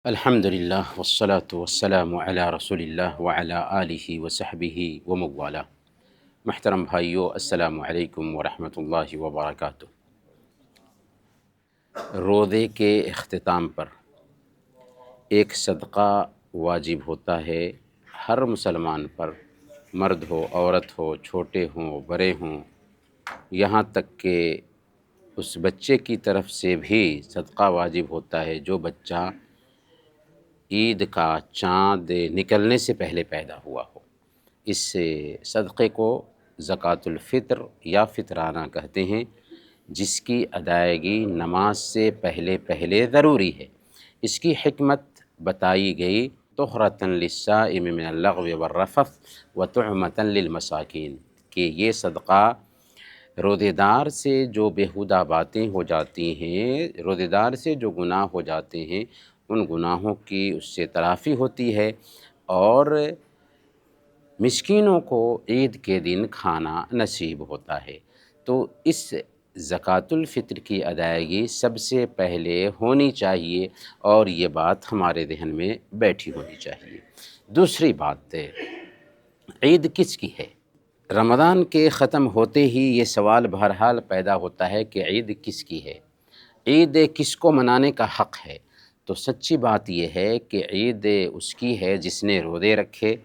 الحمدللہ والصلاة والسلام علی رسول اللہ وعلی آلہ وصحبہ وموالا۔ محترم بھائیو، السلام علیکم ورحمۃ اللہ وبرکاتہ۔ روزے کے اختتام پر ایک صدقہ واجب ہوتا ہے ہر مسلمان پر، مرد ہو، عورت ہو، چھوٹے ہوں، بڑے ہوں، یہاں تک کہ اس بچے کی طرف سے بھی صدقہ واجب ہوتا ہے جو بچہ عید کا چاند نکلنے سے پہلے پیدا ہوا ہو۔ اس صدقے کو زکوٰۃ الفطر یا فطرانہ کہتے ہیں، جس کی ادائیگی نماز سے پہلے ضروری ہے۔ اس کی حکمت بتائی گئی، طہرۃ للصائم من اللغو والرفث وطعمۃ للمساکین، کہ یہ صدقہ روزے دار سے جو بیہودہ باتیں ہو جاتی ہیں، روزے دار سے جو گناہ ہو جاتے ہیں، ان گناہوں کی اس سے تلافی ہوتی ہے، اور مسکینوں کو عید کے دن کھانا نصیب ہوتا ہے۔ تو اس زکوٰۃ الفطر کی ادائیگی سب سے پہلے ہونی چاہیے، اور یہ بات ہمارے ذہن میں بیٹھی ہونی چاہیے۔ دوسری بات، عید کس کی ہے؟ رمضان کے ختم ہوتے ہی یہ سوال بہرحال پیدا ہوتا ہے کہ عید کس کی ہے، عید کس کو منانے کا حق ہے؟ تو سچی بات یہ ہے کہ عید اس کی ہے جس نے روزے رکھے،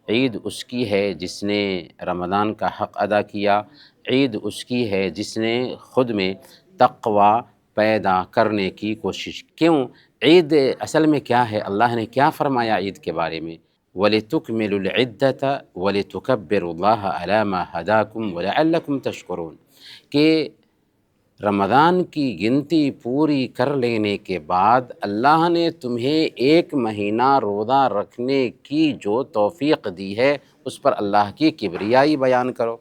عید اس کی ہے جس نے رمضان کا حق ادا کیا، عید اس کی ہے جس نے خود میں تقوی پیدا کرنے کی کوشش۔ کیوں؟ عید اصل میں کیا ہے؟ اللہ نے کیا فرمایا عید کے بارے میں؟ وَلِتُكْمِلُوا الْعِدَّةَ وَلِتُكَبِّرُوا اللَّهَ عَلَى مَا هَدَاكُمْ وَلَعَلَّكُمْ تَشْكُرُونَ، کہ رمضان کی گنتی پوری کر لینے کے بعد اللہ نے تمہیں ایک مہینہ روزہ رکھنے کی جو توفیق دی ہے، اس پر اللہ کی کبریائی بیان کرو۔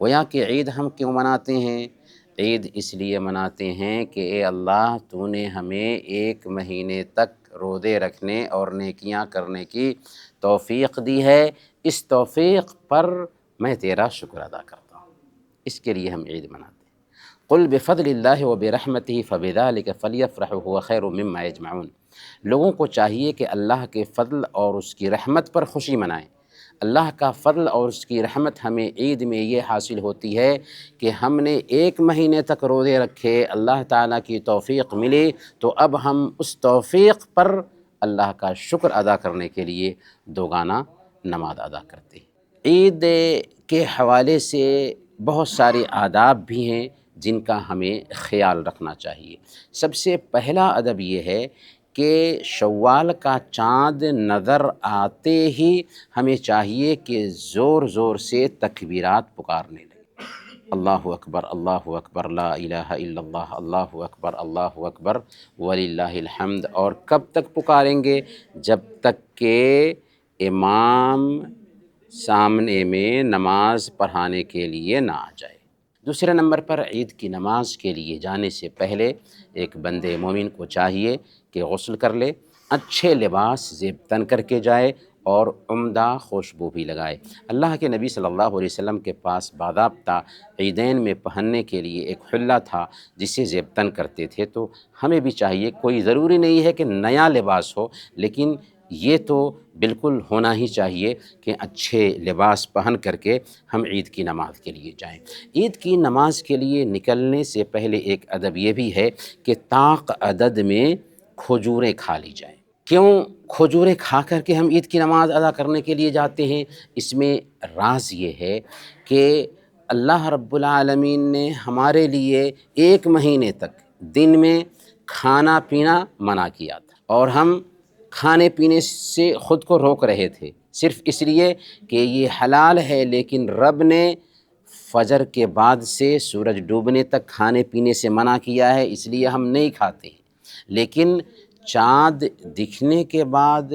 گویا کہ عید ہم کیوں مناتے ہیں؟ عید اس لیے مناتے ہیں کہ اے اللہ، تو نے ہمیں ایک مہینے تک روزے رکھنے اور نیکیاں کرنے کی توفیق دی ہے، اس توفیق پر میں تیرا شکر ادا کرتا ہوں، اس کے لیے ہم عید مناتے ہیں۔ قل بفضل اللہ وبرحمتہ فبذلک فلیفرحوا هو خیر مما یجمعون، لوگوں کو چاہیے کہ اللہ کے فضل اور اس کی رحمت پر خوشی منائیں۔ اللہ کا فضل اور اس کی رحمت ہمیں عید میں یہ حاصل ہوتی ہے کہ ہم نے ایک مہینے تک روزے رکھے، اللہ تعالیٰ کی توفیق ملی، تو اب ہم اس توفیق پر اللہ کا شکر ادا کرنے کے لیے دوگانہ نماز ادا کرتے ہیں۔ عید کے حوالے سے بہت سارے آداب بھی ہیں جن کا ہمیں خیال رکھنا چاہیے۔ سب سے پہلا ادب یہ ہے کہ شوال کا چاند نظر آتے ہی ہمیں چاہیے کہ زور زور سے تکبیرات پکارنے لگیں۔ اللہ اکبر، اللہ اکبر، لا الہ الا اللہ، اللہ اکبر وللہ الحمد۔ اور کب تک پکاریں گے؟ جب تک کہ امام سامنے میں نماز پڑھانے کے لیے نہ آ جائے۔ دوسرے نمبر پر، عید کی نماز کے لیے جانے سے پہلے ایک بندے مومن کو چاہیے کہ غسل کر لے، اچھے لباس زیب تن کر کے جائے، اور عمدہ خوشبو بھی لگائے۔ اللہ کے نبی صلی اللہ علیہ وسلم کے پاس باضابطہ عیدین میں پہننے کے لیے ایک حلہ تھا جسے زیب تن کرتے تھے، تو ہمیں بھی چاہیے، کوئی ضروری نہیں ہے کہ نیا لباس ہو، لیکن یہ تو بالکل ہونا ہی چاہیے کہ اچھے لباس پہن کر کے ہم عید کی نماز کے لیے جائیں۔ عید کی نماز کے لیے نکلنے سے پہلے ایک ادب یہ بھی ہے کہ طاق عدد میں کھجوریں کھا لی جائیں۔ کیوں کھجوریں کھا کر کے ہم عید کی نماز ادا کرنے کے لیے جاتے ہیں؟ اس میں راز یہ ہے کہ اللہ رب العالمین نے ہمارے لیے ایک مہینے تک دن میں کھانا پینا منع کیا تھا، اور ہم کھانے پینے سے خود کو روک رہے تھے، صرف اس لیے کہ یہ حلال ہے، لیکن رب نے فجر کے بعد سے سورج ڈوبنے تک کھانے پینے سے منع کیا ہے، اس لیے ہم نہیں کھاتے ہیں۔ لیکن چاند دکھنے کے بعد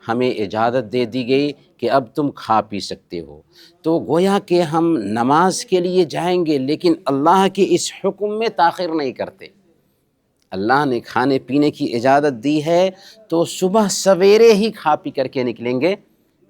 ہمیں اجازت دے دی گئی کہ اب تم کھا پی سکتے ہو، تو گویا کہ ہم نماز کے لیے جائیں گے، لیکن اللہ کے اس حکم میں تاخیر نہیں کرتے۔ اللہ نے کھانے پینے کی اجازت دی ہے تو صبح سویرے ہی کھا پی کر کے نکلیں گے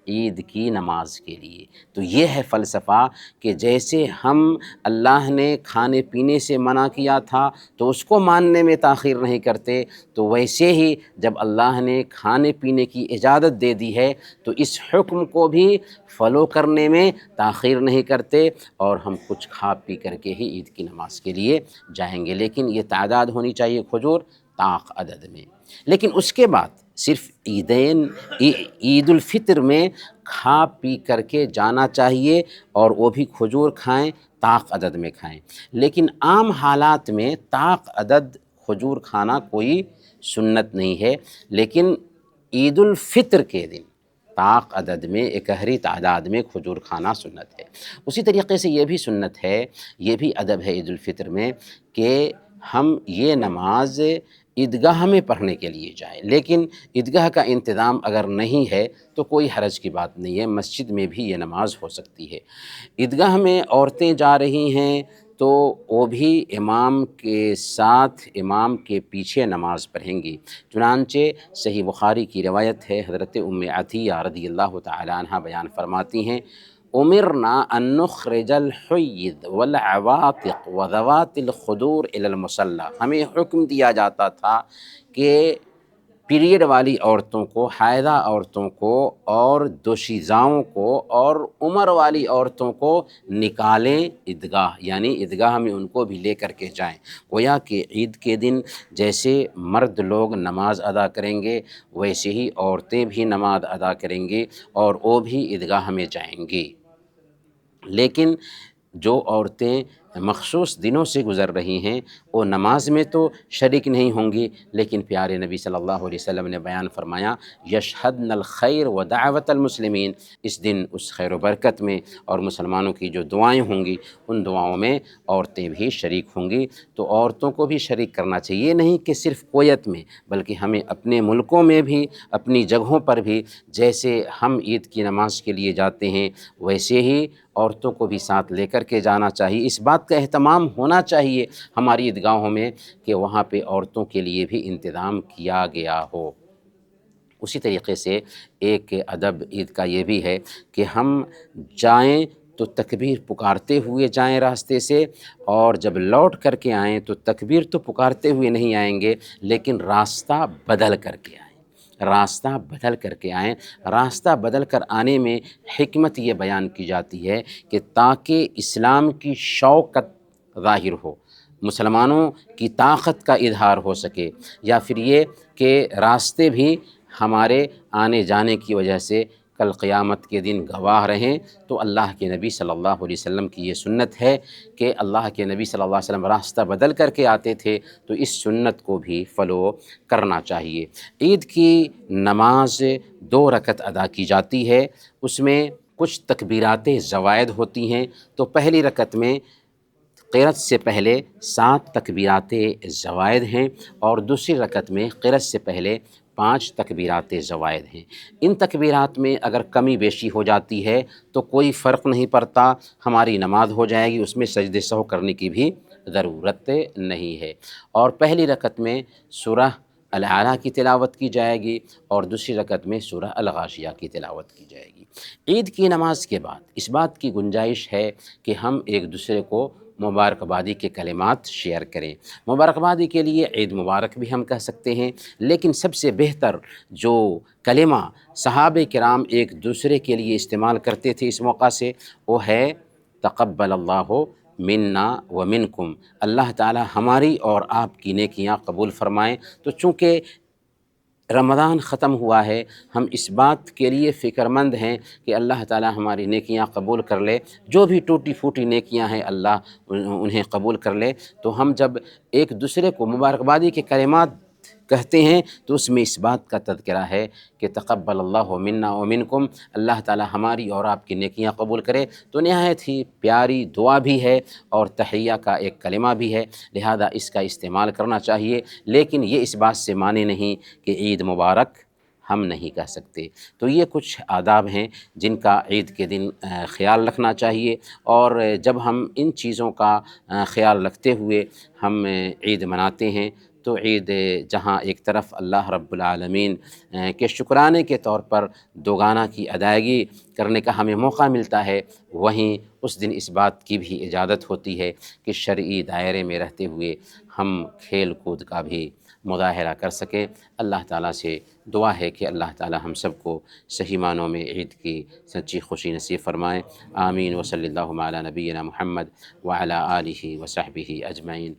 عید کی نماز کے لیے۔ تو یہ ہے فلسفہ کہ جیسے ہم اللہ نے کھانے پینے سے منع کیا تھا تو اس کو ماننے میں تاخیر نہیں کرتے، تو ویسے ہی جب اللہ نے کھانے پینے کی اجازت دے دی ہے تو اس حکم کو بھی فالو کرنے میں تاخیر نہیں کرتے، اور ہم کچھ کھا پی کر کے ہی عید کی نماز کے لیے جائیں گے، لیکن یہ تعداد ہونی چاہیے کھجور طاق عدد میں۔ لیکن اس کے بعد صرف عید الفطر میں کھا پی کر کے جانا چاہیے، اور وہ بھی کھجور کھائیں، طاق عدد میں کھائیں۔ لیکن عام حالات میں طاق عدد کھجور کھانا کوئی سنت نہیں ہے، لیکن عید الفطر کے دن طاق عدد میں اکہری تعداد میں کھجور کھانا سنت ہے۔ اسی طریقے سے یہ بھی سنت ہے، یہ بھی ادب ہے عید الفطر میں، کہ ہم یہ نماز عیدگاہ میں پڑھنے کے لیے جائیں، لیکن عیدگاہ کا انتظام اگر نہیں ہے تو کوئی حرج کی بات نہیں ہے، مسجد میں بھی یہ نماز ہو سکتی ہے۔ عیدگاہ میں عورتیں جا رہی ہیں تو وہ بھی امام کے ساتھ، امام کے پیچھے نماز پڑھیں گی۔ چنانچہ صحیح بخاری کی روایت ہے، حضرت ام عطیہ رضی اللہ تعالی عنہ بیان فرماتی ہیں، امرنا ان نخرج الحید والعواتق وذوات الخدور الی المصلی، ہمیں حکم دیا جاتا تھا کہ پیریڈ والی عورتوں کو، حائضہ عورتوں کو، اور دوشیزاؤں کو، اور عمر والی عورتوں کو نکالیں عیدگاہ، یعنی عیدگاہ میں ان کو بھی لے کر کے جائیں۔ گویا کہ عید کے دن جیسے مرد لوگ نماز ادا کریں گے ویسے ہی عورتیں بھی نماز ادا کریں گی، اور وہ بھی عیدگاہ میں جائیں گی۔ لیکن جو عورتیں مخصوص دنوں سے گزر رہی ہیں وہ نماز میں تو شریک نہیں ہوں گی، لیکن پیارے نبی صلی اللہ علیہ وسلم نے بیان فرمایا، یشہدن الخیر و دعوت المسلمین، اس دن اس خیر و برکت میں اور مسلمانوں کی جو دعائیں ہوں گی ان دعاؤں میں عورتیں بھی شریک ہوں گی۔ تو عورتوں کو بھی شریک کرنا چاہیے، یہ نہیں کہ صرف کویت میں، بلکہ ہمیں اپنے ملکوں میں بھی، اپنی جگہوں پر بھی جیسے ہم عید کی نماز کے لیے جاتے ہیں ویسے ہی عورتوں کو بھی ساتھ لے کر کے جانا چاہیے۔ اس بات کا اہتمام ہونا چاہیے ہماری عیدگاہوں میں کہ وہاں پہ عورتوں کے لیے بھی انتظام کیا گیا ہو۔ اسی طریقے سے ایک ادب عید کا یہ بھی ہے کہ ہم جائیں تو تکبیر پکارتے ہوئے جائیں راستے سے، اور جب لوٹ کر کے آئیں تو تکبیر تو پکارتے ہوئے نہیں آئیں گے، لیکن راستہ بدل کر کے آئیں، راستہ بدل کر کے آئیں۔ راستہ بدل کر آنے میں حکمت یہ بیان کی جاتی ہے کہ تاکہ اسلام کی شوکت ظاہر ہو، مسلمانوں کی طاقت کا اظہار ہو سکے، یا پھر یہ کہ راستے بھی ہمارے آنے جانے کی وجہ سے کل قیامت کے دن گواہ رہیں۔ تو اللہ کے نبی صلی اللہ علیہ وسلم کی یہ سنت ہے کہ اللہ کے نبی صلی اللہ علیہ وسلم راستہ بدل کر کے آتے تھے، تو اس سنت کو بھی فالو کرنا چاہیے۔ عید کی نماز 2 رکعت ادا کی جاتی ہے، اس میں کچھ تکبیرات زوائد ہوتی ہیں۔ تو پہلی رکعت میں قرأت سے پہلے 7 تکبیرات زوائد ہیں، اور دوسری رکعت میں قرأت سے پہلے 5 تکبیرات زوائد ہیں۔ ان تکبیرات میں اگر کمی بیشی ہو جاتی ہے تو کوئی فرق نہیں پڑتا، ہماری نماز ہو جائے گی، اس میں سجدے سہو کرنے کی بھی ضرورت نہیں ہے۔ اور پہلی رکعت میں سورہ الاعلیٰ کی تلاوت کی جائے گی، اور دوسری رکعت میں سورہ الغاشیہ کی تلاوت کی جائے گی۔ عید کی نماز کے بعد اس بات کی گنجائش ہے کہ ہم ایک دوسرے کو مبارکبادی کے کلمات شیئر کریں۔ مبارکبادی کے لیے عید مبارک بھی ہم کہہ سکتے ہیں، لیکن سب سے بہتر جو کلمہ صحابہ کرام ایک دوسرے کے لیے استعمال کرتے تھے اس موقع سے، وہ ہے تقبل اللہ منا و منکم، اللہ تعالی ہماری اور آپ کی نیکیاں قبول فرمائیں۔ تو چونکہ رمضان ختم ہوا ہے، ہم اس بات کے لیے فکر مند ہیں کہ اللہ تعالی ہماری نیکیاں قبول کر لے، جو بھی ٹوٹی پھوٹی نیکیاں ہیں اللہ انہیں قبول کر لے۔ تو ہم جب ایک دوسرے کو مبارکبادی کے کلمات کہتے ہیں تو اس میں اس بات کا تذکرہ ہے کہ تقبل اللہ منا و منکم، اللہ تعالی ہماری اور آپ کی نیکیاں قبول کرے۔ تو نہایت ہی پیاری دعا بھی ہے اور تحیہ کا ایک کلمہ بھی ہے، لہذا اس کا استعمال کرنا چاہیے، لیکن یہ اس بات سے مانے نہیں کہ عید مبارک ہم نہیں کہہ سکتے۔ تو یہ کچھ آداب ہیں جن کا عید کے دن خیال رکھنا چاہیے، اور جب ہم ان چیزوں کا خیال رکھتے ہوئے ہم عید مناتے ہیں تو عید جہاں ایک طرف اللہ رب العالمین کے شکرانے کے طور پر دوگانہ کی ادائیگی کرنے کا ہمیں موقع ملتا ہے، وہیں اس دن اس بات کی بھی اجازت ہوتی ہے کہ شرعی دائرے میں رہتے ہوئے ہم کھیل کود کا بھی مظاہرہ کر سکیں۔ اللہ تعالیٰ سے دعا ہے کہ اللہ تعالیٰ ہم سب کو صحیح معنوں میں عید کی سچی خوشی نصیب فرمائے۔ آمین۔ وصلی اللہ علی نبینا محمد وعلی آلہ وصحبہ اجمعین۔